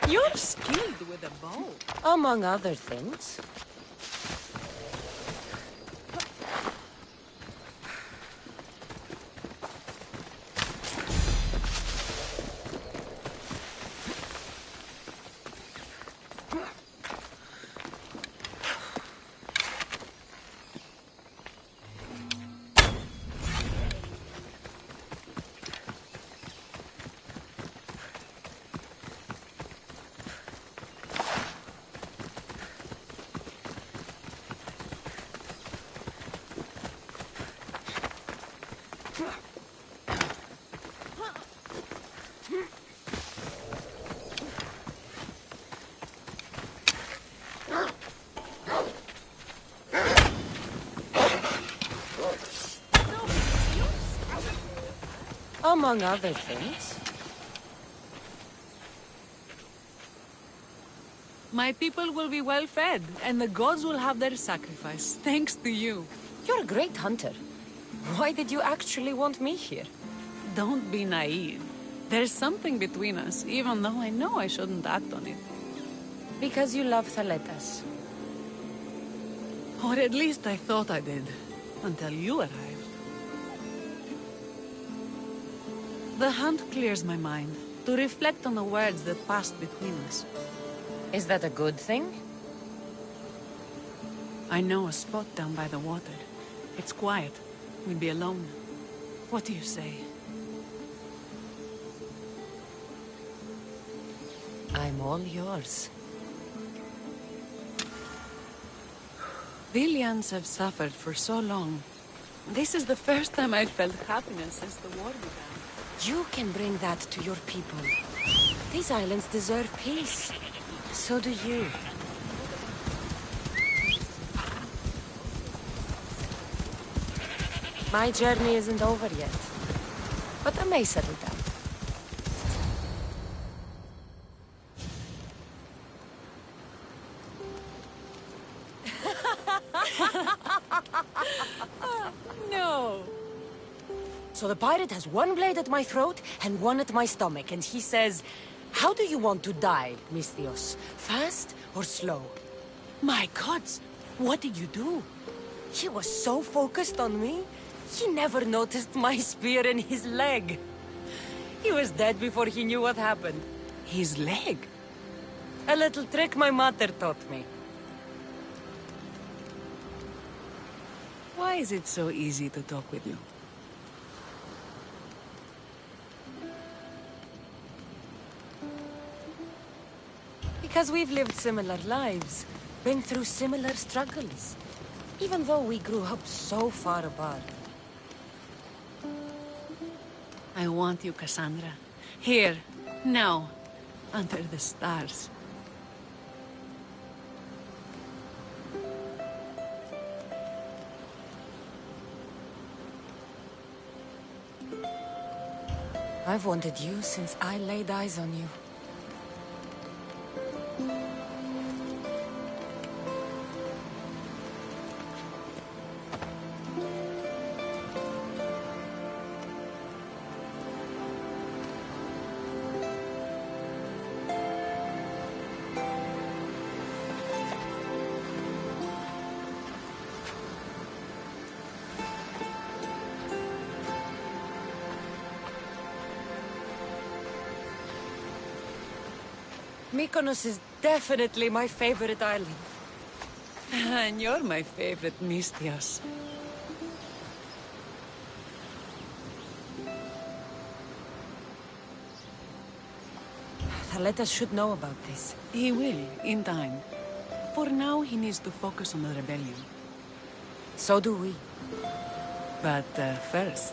You're skilled with a bow. Among other things. Among other things. My people will be well fed, and the gods will have their sacrifice, thanks to you. You're a great hunter. Why did you actually want me here? Don't be naive. There's something between us, even though I know I shouldn't act on it. Because you love Thaletas. Or at least I thought I did, until you arrived. The hunt clears my mind, to reflect on the words that passed between us. Is that a good thing? I know a spot down by the water. It's quiet. We'll be alone. What do you say? I'm all yours. The Ilians have suffered for so long. This is the first time I've felt happiness since the war began. You can bring that to your people. These islands deserve peace. So do you. My journey isn't over yet, but I may settle down. No! So the pirate has one blade at my throat and one at my stomach, and he says, "How do you want to die, Misthios? Fast or slow?" My gods! What did you do? He was so focused on me, he never noticed my spear in his leg. He was dead before he knew what happened. His leg? A little trick my mother taught me. Why is it so easy to talk with you? Because we've lived similar lives, been through similar struggles, even though we grew up so far apart. I want you, Cassandra. Here, now, under the stars. I've wanted you since I laid eyes on you. Mykonos is definitely my favorite island. And you're my favorite, Misthios. Thaletas should know about this. He will, in time. For now, he needs to focus on the rebellion. So do we. But first...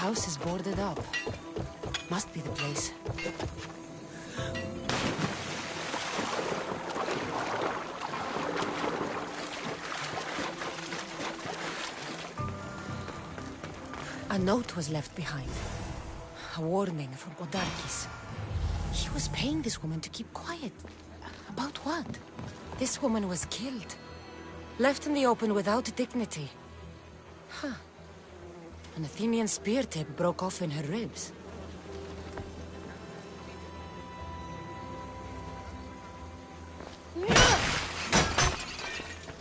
house is boarded up. Must be the place. A note was left behind. A warning from Podarkis. He was paying this woman to keep quiet. About what? This woman was killed. Left in the open without dignity. Huh. An Athenian spear tip broke off in her ribs.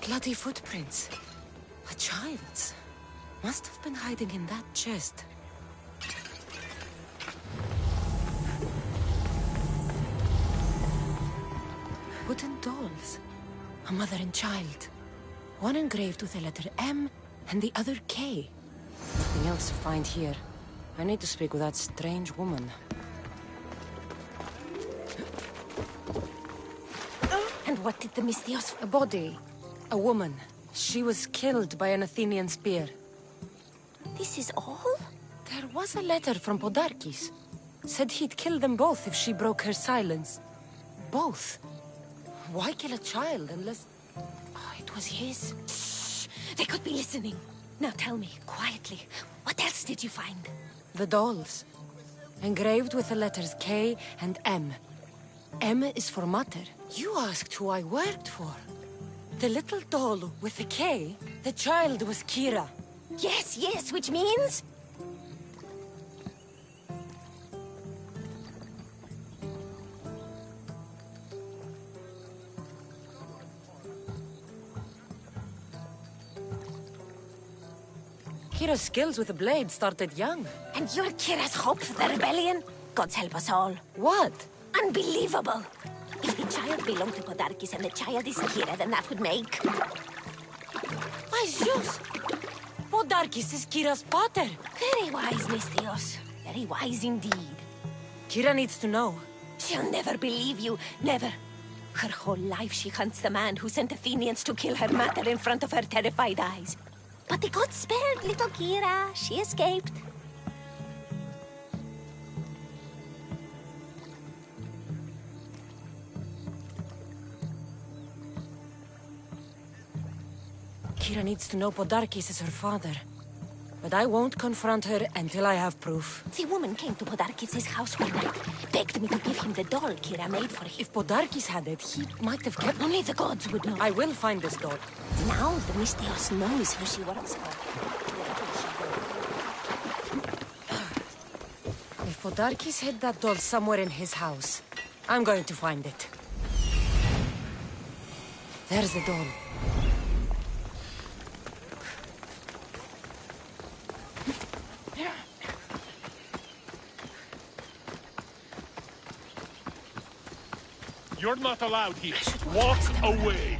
Bloody footprints. A child's. Must have been hiding in that chest. Wooden dolls. A mother and child. One engraved with the letter M and the other K. Nothing else to find here. I need to speak with that strange woman. And what did the Misthios... A body. A woman. She was killed by an Athenian spear. This is all? There was a letter from Podarkis. Said he'd kill them both if she broke her silence. Both? Why kill a child unless... Oh, it was his. Shh! They could be listening. Now tell me, quietly, what else did you find? The dolls. Engraved with the letters K and M. M is for Mater. You asked who I worked for. The little doll with the K, the child was Kira. Yes, yes, which means... Kira's skills with the blade started young. And you're Kira's hope for the rebellion? Gods help us all. What? Unbelievable! If the child belonged to Podarkis and the child is Kira, then that would make... Why, Zeus! Podarkis is Kira's pater. Very wise, Misthios. Very wise indeed. Kira needs to know. She'll never believe you. Never. Her whole life she hunts the man who sent Athenians to kill her mater in front of her terrified eyes. But the gods spared little Kira. She escaped. Kira needs to know Podarkis is her father. But I won't confront her until I have proof. The woman came to Podarkis' house one night, begged me to give him the doll Kira made for him. If Podarkis had it, he might have kept... Only the gods would know. I will find this doll. Now the Misthios knows who she works for. If Podarkis hid that doll somewhere in his house, I'm going to find it. There's the doll. You're not allowed here. Walk away.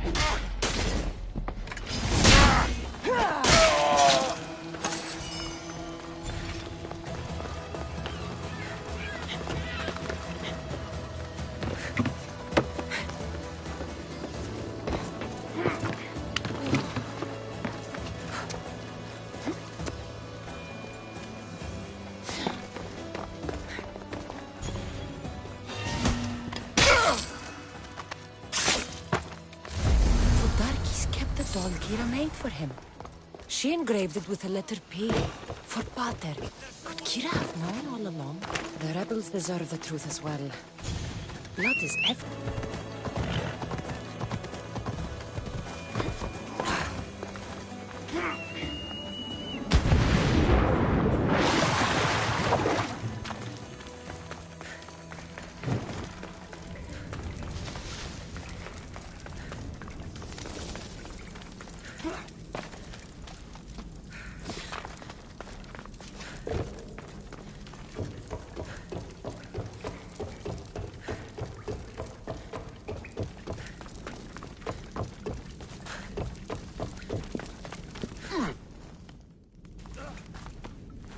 Doll Kira made for him. She engraved it with the letter P, for Pater. Could Kira have known all along? The rebels deserve the truth as well. Blood is everywhere.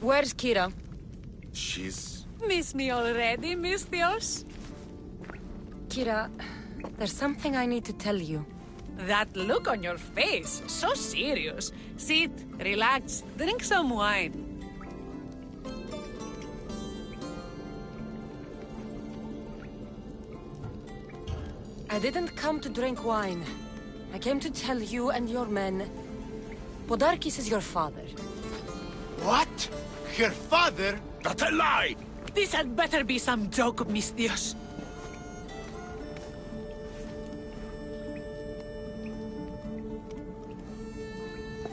Where's Kira? She's... Miss me already, Misthios? Kira, there's something I need to tell you. That look on your face, so serious. Sit, relax, drink some wine. I didn't come to drink wine. I came to tell you and your men... Podarkis is your father. What? Her father? That's a lie! This had better be some joke, Mistios.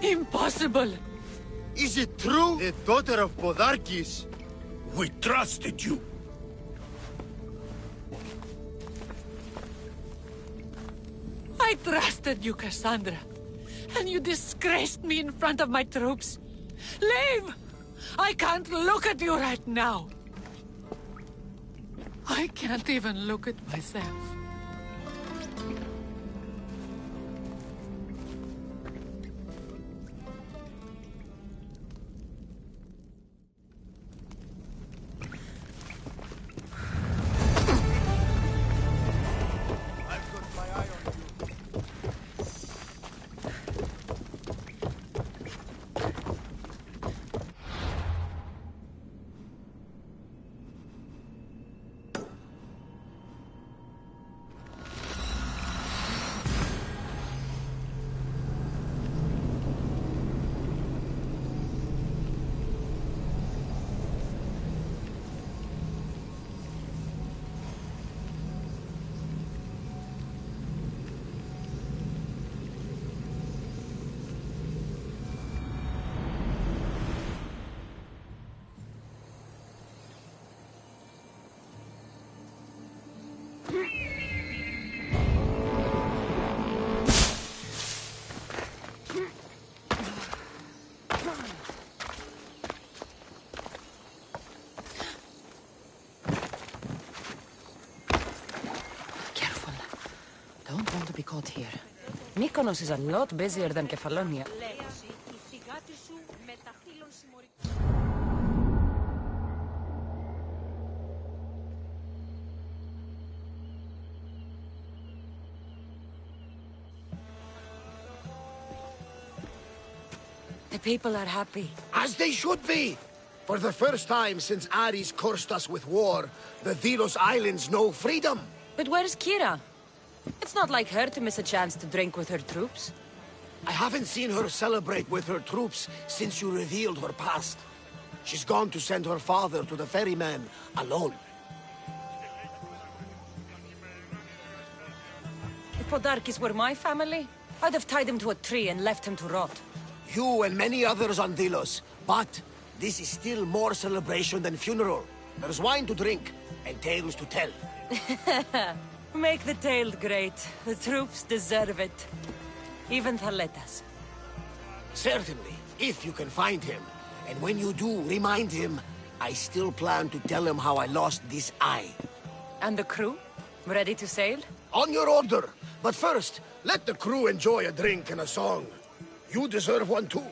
Impossible! Is it true? The daughter of Podarkis? We trusted you. I trusted you, Cassandra. And you disgraced me in front of my troops. Leave! I can't look at you right now. I can't even look at myself. I've got my eye on you. Careful. Don't want to be caught here. Mykonos is a lot busier than Kefalonia. The people are happy. As they should be! For the first time since Ares cursed us with war, the Delos Islands know freedom! But where's Kira? It's not like her to miss a chance to drink with her troops. I haven't seen her celebrate with her troops since you revealed her past. She's gone to send her father to the ferryman alone. If Podarkis were my family, I'd have tied him to a tree and left him to rot. You and many others on Delos, but this is still more celebration than funeral. There's wine to drink, and tales to tell. Make the tale great. The troops deserve it. Even Thaletas. Certainly, if you can find him. And when you do, remind him, I still plan to tell him how I lost this eye. And the crew? Ready to sail? On your order. But first, let the crew enjoy a drink and a song. You deserve one too.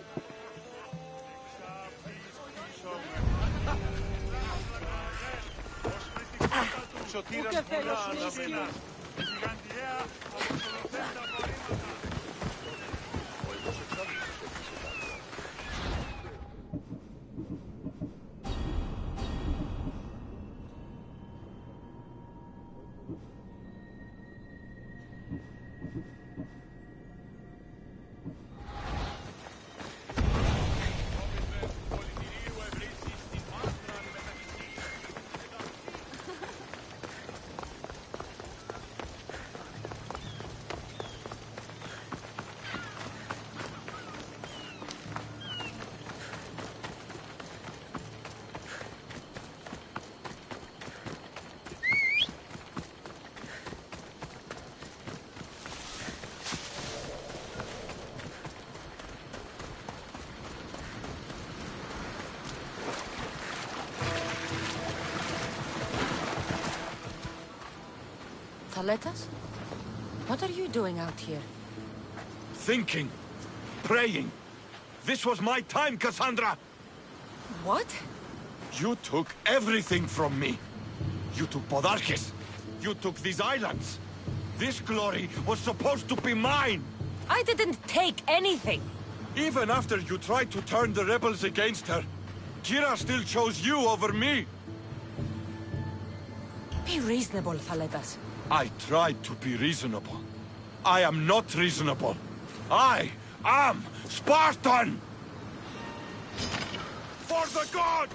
Thaletas? What are you doing out here? Thinking. Praying. This was my time, Cassandra! What? You took everything from me. You took Podarkis. You took these islands. This glory was supposed to be mine! I didn't take anything! Even after you tried to turn the rebels against her, Kira still chose you over me! Be reasonable, Thaletas. I tried to be reasonable. I am not reasonable. I am Spartan! For the gods!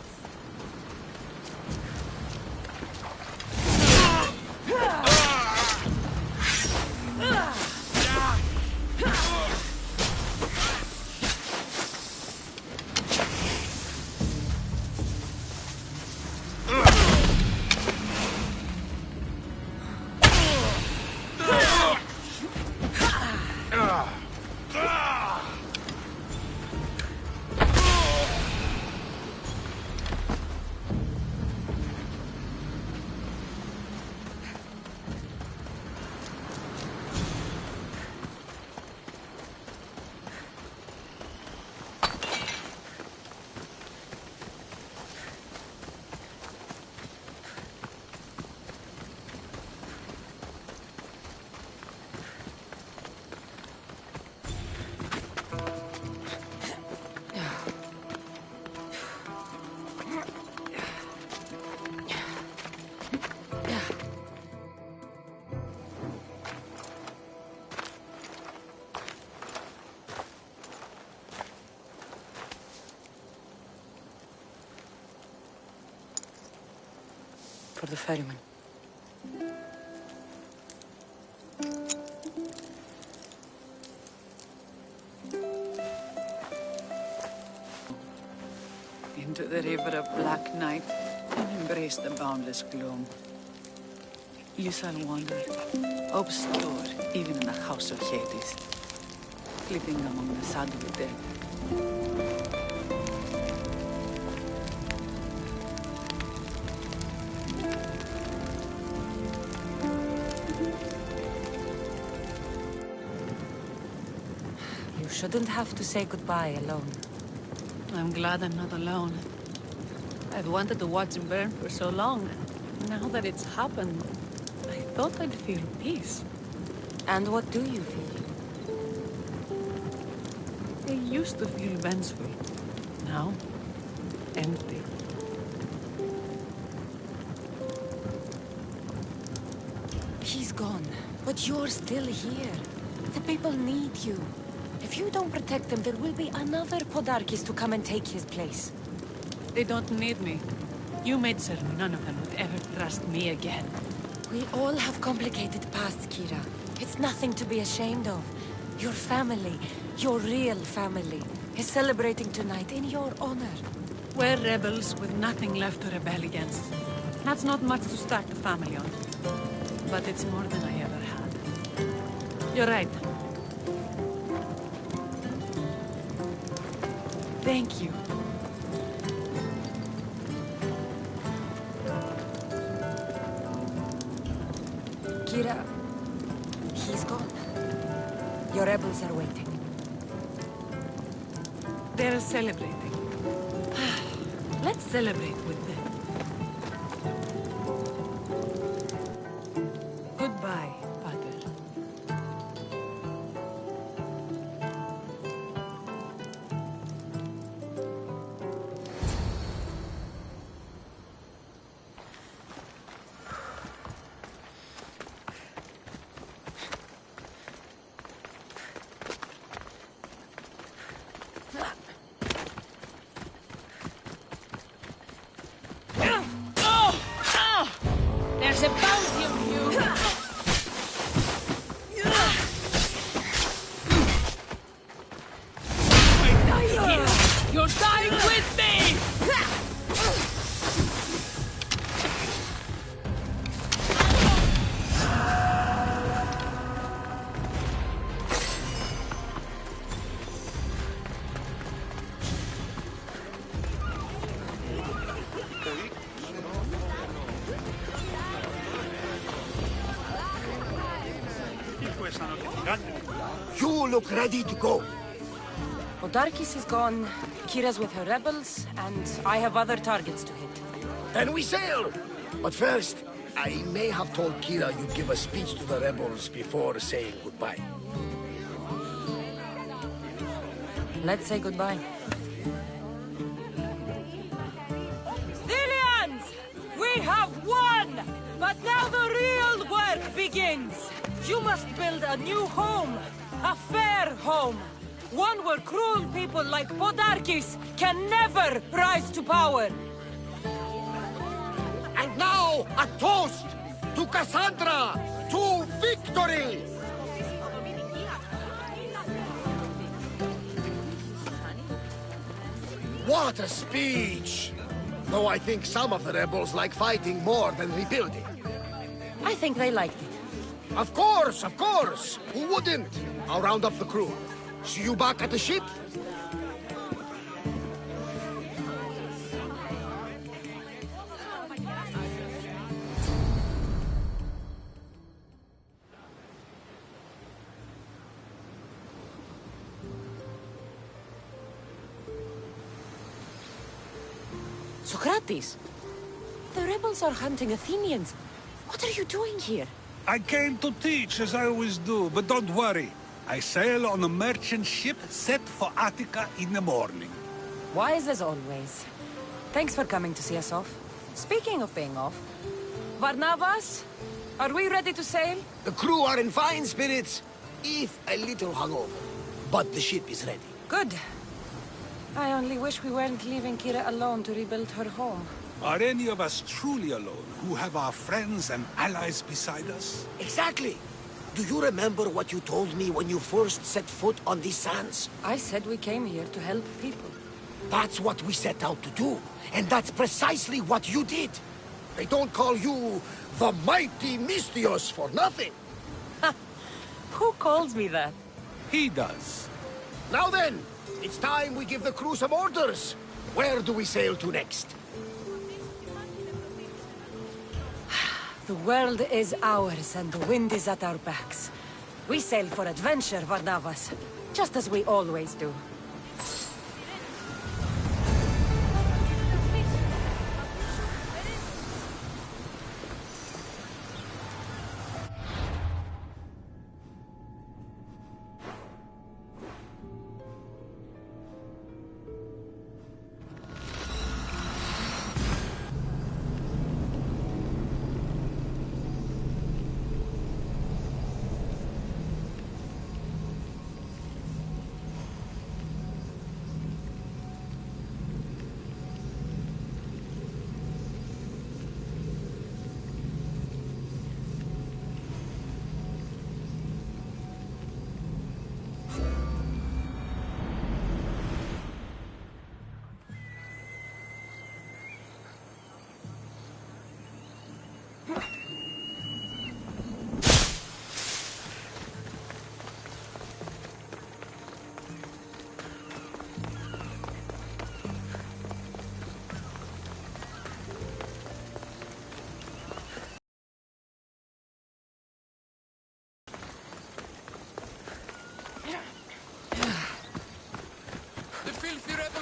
For the ferryman. Into the river of black night and embrace the boundless gloom. You shall wander, obscure even in the house of Hades, flitting among the shadowy dead. You shouldn't have to say goodbye alone. I'm glad I'm not alone. I've wanted to watch him burn for so long. Now that it's happened, I thought I'd feel peace. And what do you feel? I used to feel vengeful. Now, empty. He's gone, but you're still here. The people need you. If you don't protect them, there will be another Podarkis to come and take his place. They don't need me. You made certain none of them would ever trust me again. We all have complicated pasts, Kira. It's nothing to be ashamed of. Your family, your real family, is celebrating tonight in your honor. We're rebels with nothing left to rebel against. That's not much to start a family on. But it's more than I ever had. You're right. Thank you. Kira, he's gone. Your rebels are waiting. They're celebrating. Let's celebrate with them. Goodbye, Pater. There's a bounty on you! You're dying with me! You look ready to go. Podarkis is gone, Kira's with her rebels, and I have other targets to hit. Then we sail! But first, I may have told Kira you'd give a speech to the rebels before saying goodbye. Let's say goodbye. Zillions! We have won! But now the real work begins! Friends, you must build a new home. A fair home. One where cruel people like Podarkis can never rise to power. And now, a toast to Cassandra, to victory! What a speech! Though I think some of the rebels like fighting more than rebuilding. I think they liked it. Of course, of course! Who wouldn't? I'll round up the crew. See you back at the ship? Socrates! The rebels are hunting Athenians. What are you doing here? I came to teach, as I always do, but don't worry. I sail on a merchant ship set for Attica in the morning. Wise as always. Thanks for coming to see us off. Speaking of being off, Varnavas, are we ready to sail? The crew are in fine spirits, if a little hungover. But the ship is ready. Good. I only wish we weren't leaving Kira alone to rebuild her home. Are any of us truly alone, who have our friends and allies beside us? Exactly! Do you remember what you told me when you first set foot on these sands? I said we came here to help people. That's what we set out to do, and that's precisely what you did. They don't call you the mighty Mystios for nothing. Who calls me that? He does. Now then, it's time we give the crew some orders. Where do we sail to next? The world is ours and the wind is at our backs. We sail for adventure, Varnavas, just as we always do.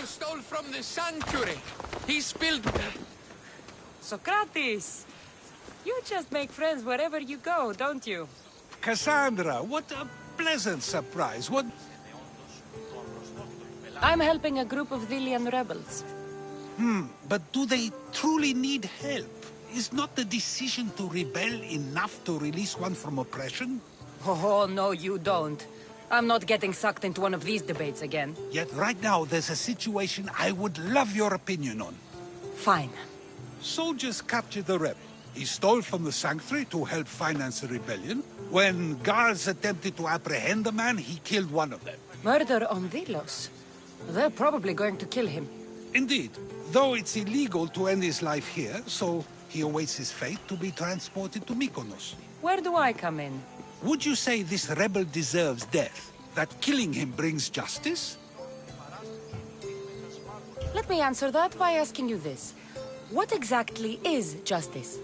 Stole from the sanctuary. He spilled... Socrates! You just make friends wherever you go, don't you? Cassandra, what a pleasant surprise. What... I'm helping a group of Delian rebels. But do they truly need help? Is not the decision to rebel enough to release one from oppression? Oh, no, you don't. I'm not getting sucked into one of these debates again. Yet right now there's a situation I would love your opinion on. Fine. Soldiers captured the rebel. He stole from the sanctuary to help finance the rebellion. When guards attempted to apprehend the man, he killed one of them. Murder on Delos. They're probably going to kill him. Indeed. Though it's illegal to end his life here, so he awaits his fate to be transported to Mykonos. Where do I come in? Would you say this rebel deserves death? That killing him brings justice? Let me answer that by asking you this. What exactly is justice?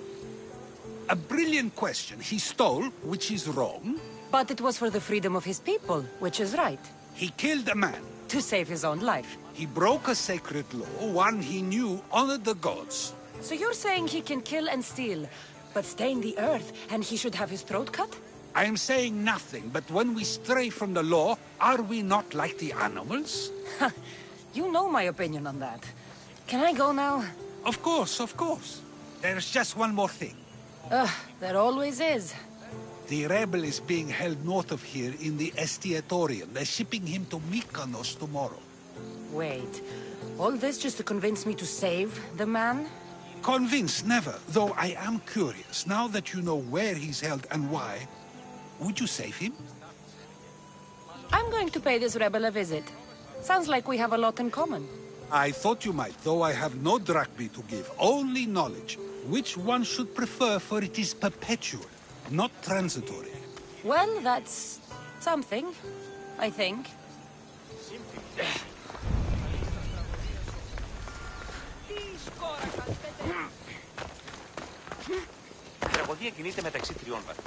A brilliant question. He stole, which is wrong. But it was for the freedom of his people, which is right. He killed a man. To save his own life. He broke a sacred law, one he knew honored the gods. So you're saying he can kill and steal, but stain the earth, and he should have his throat cut? I am saying nothing, but when we stray from the law, are we not like the animals? You know my opinion on that. Can I go now? Of course, of course. There's just one more thing. There always is. The rebel is being held north of here in the Estiatorium. They're shipping him to Mykonos tomorrow. Wait, all this just to convince me to save the man? Convinced, never. Though I am curious, now that you know where he's held and why, would you save him? I'm going to pay this rebel a visit. Sounds like we have a lot in common. I thought you might, though I have no drachmae to give, only knowledge. Which one should prefer, for it is perpetual, not transitory. Well, that's something, I think. Η τραγωδία κινείται μεταξύ τριών βαθμών.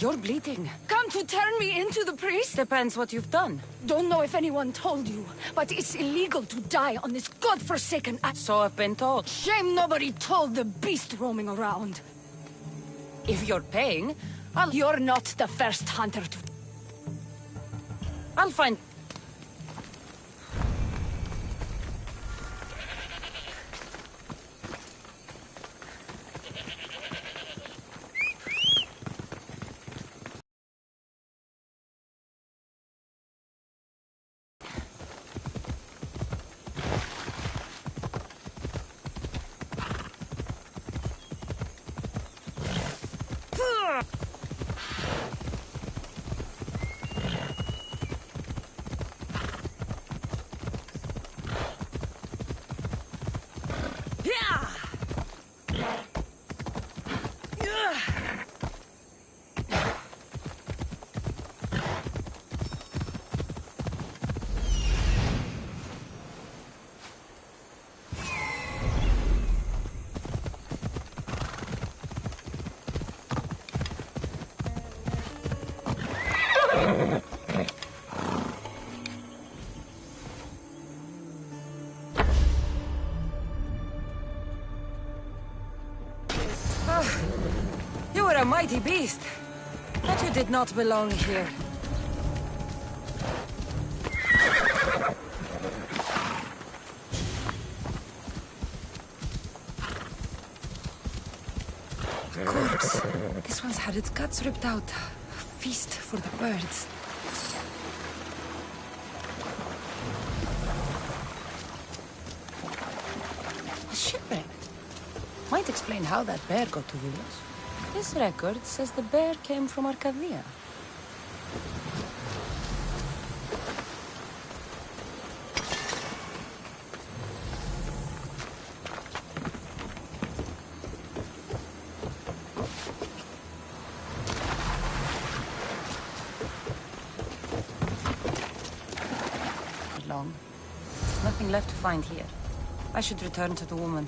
You're bleeding. Come to turn me into the priest? Depends what you've done. Don't know if anyone told you, but it's illegal to die on this godforsaken island. So I've been told. Shame nobody told the beast roaming around. If you're paying, You're not the first hunter to... I'll find... You were a mighty beast, but you did not belong here. A corpse. This one's had its guts ripped out. A feast for the birds. A shipwreck. Might explain how that bear got to Vilos. This record says the bear came from Arcadia. Long. There's nothing left to find here. I should return to the woman.